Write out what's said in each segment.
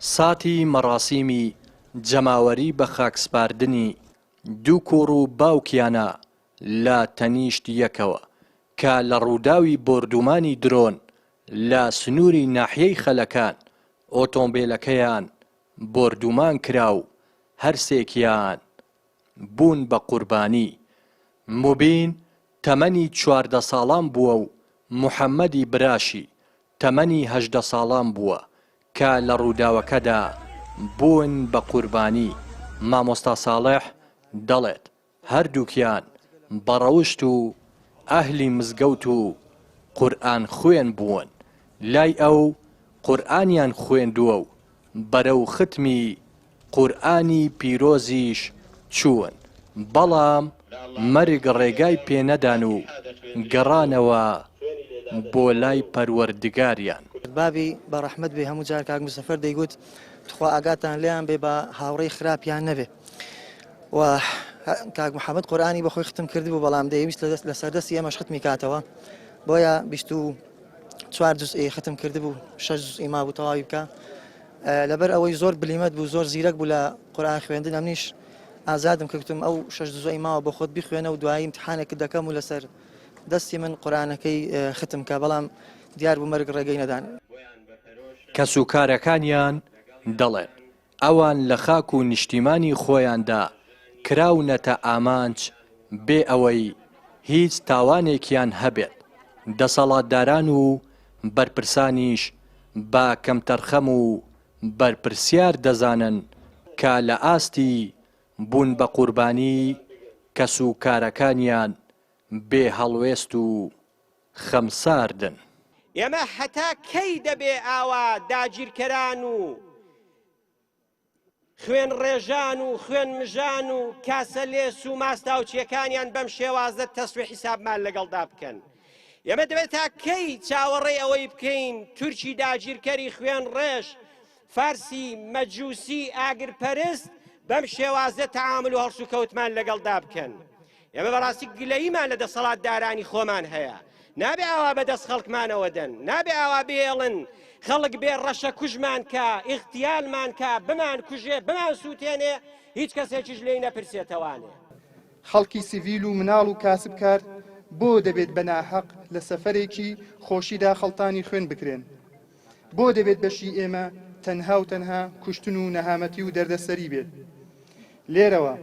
ساتی مەڕاسیمی جەماوەری بە خاکسپاردنی دوو کوڕ و باوکیانە لە تەنیشت یەکەوە کە لە ڕووداوی بۆردومانی درۆن لە سنووری ناحیەی خەلەکان ئۆتۆمبیلەکەیان بۆردومان کرا و هەرسێکیان بوون بە قوربانی. موبین تەمەنی 14 ساڵان بووە و محەممەدی براشی تەمەنی 18 ساڵان بووە کە لە ڕووداوەکەدا بوون بە قوربانی. مامۆستا ساڵح دەڵێت هەردووکیان بەڕەوشت و ئەهلی مزگەوت و قورئان خوێن بوون. لای ئەو قورئانیان خوێندووە و بەرەو ختمی قورئانی پیرۆزیش چوون، بەڵام مەرگ ڕێگای پێنەدان و گەڕانەوە بۆ لای پەروەردگاریان. بابی بە ڕەحمەت بێ هەموو جار کاک موسەفەر دەیگوت تخوا ئاگاتان لێیان بێ بە هاوڕێی خراپیان نەبێ. و کاک محەممەد قورئانی بەخۆی ختم کردی بوو، بەڵام دەیویست لە سەردەستی ئێمەش ختمی کاتەوە، بۆیە 24 جوزئی ختم کرده بوو، 6 جوزئی مابوو تەواوی بکە. لەبەر ئەوەی زۆر بلیمەت بوو، زۆر زیرەک بوو لە قورئان خوێندن، ئەمنیش ئازادم کردم ئەو 6 جوزئی ماوە بۆ خۆت بیخوێنە و دوایی امتحانێک دەکەم و لەسەر دەستی من قورئانەکەی ختم کە، بەڵام دیار بوو مەرگ ڕێگەی نەدان. کەسوکارەکانیان دەڵێن ئەوان لە خاک و نیشتیمانی خۆیاندا کراونەتە ئامانج بێ ئەوەی هیچ تاوانێکیان هەبێت. دەسەڵاتداران و بەرپرسانیش با کەمتەرخەم و بەرپرسیار دەزانن کە لە ئاستی بوون بە قوربانی کەسوکارەکانیان بێ هەڵوێست و خەمساردن. ئێمە هەتا کەی دەبێ ئاوا داگیرکەران و خوێن ڕێژان و خوێن مژان و کاسە لێس و ماستاوچیەکانیان بەم شێوازە تەسوی حیسابمان لەگەڵدا بکەن. ئێمە دەبێت تا کەی چاوەڕێی ئەوەی بکەین تورکی داگیرکەری خوێن ڕێژ، فارسی مەجووسی ئاگرپەرست بەم شێوازە تەعامل و هەڵسوکەوتمان لەگەڵدا بکەن. ئێمە بەڕاستی گلەییمان لە دەسەڵاتدارانی خۆمان هەیە، نابێ ئاوا بەدەست خەڵکمانەوە دەن، نابێ ئاوا بێڵن خەڵک بێ ڕەشە کوژمان کە، ئیغتیالمان کە، بمان کوژێ بمان سووتێنێ، هیچ کەسێکیش لێی نەپرسێتەوانێ. خەڵکی سیڤیل و مناڵ و کاسبکار بۆ دەبێت بە ناحەق لە سەفەرێکی خۆشیدا خەڵتانی خوێن بکرێن؟ بۆ دەبێت بەشی ئێمە تەنها و تەنها کوشتن و نەهامەتی و دەردەسەری بێت؟ لێرەوە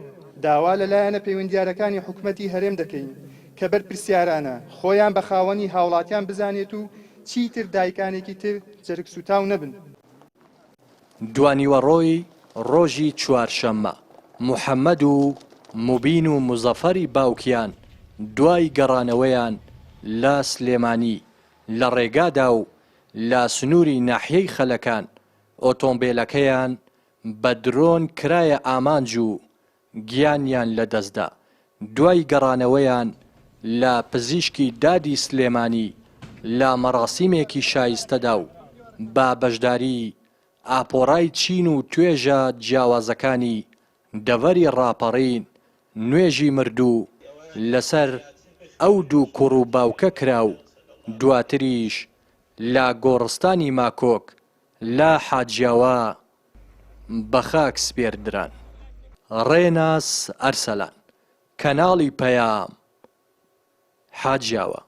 داوا لەلایەنە پەیوەندیارەکانی حکومەتی هەرێم دەکەین کە بەرپرسیارانە خۆیان بە خاوەنی هاوڵاتیان بزانێت و چیتر دایکانێکی تر جەرگ سوتاو نەبن. دوانیوەڕۆی ڕۆژی چوارشەممە محەممەد و موبین و مزەفەری باوکیان دوای گەڕانەوەیان لە سلێمانی لە ڕێگادا و لە سنووری ناحیەی خەلەکان ئۆتۆمبیلەکەیان بە درۆن کرایە ئامانج و گیانیان لەدەستدا. دوای گەڕانەوەیان لە پزیشکی دادی سلێمانی لە مەڕاسیمێکی شایستەدا و با بەشداری ئاپۆڕای چین و توێژە جیاوازەکانی دەڤەری ڕاپەڕین نوێژی مردوو لەسەر ئەو دوو کوڕ و باوکە کرا و دواتریش لە گۆڕستانی ماکۆک لە حاجیاوە بە خاک سپێردران. ڕێناس ئەرسەلان، کەناڵی پەیام، حاجیاوە.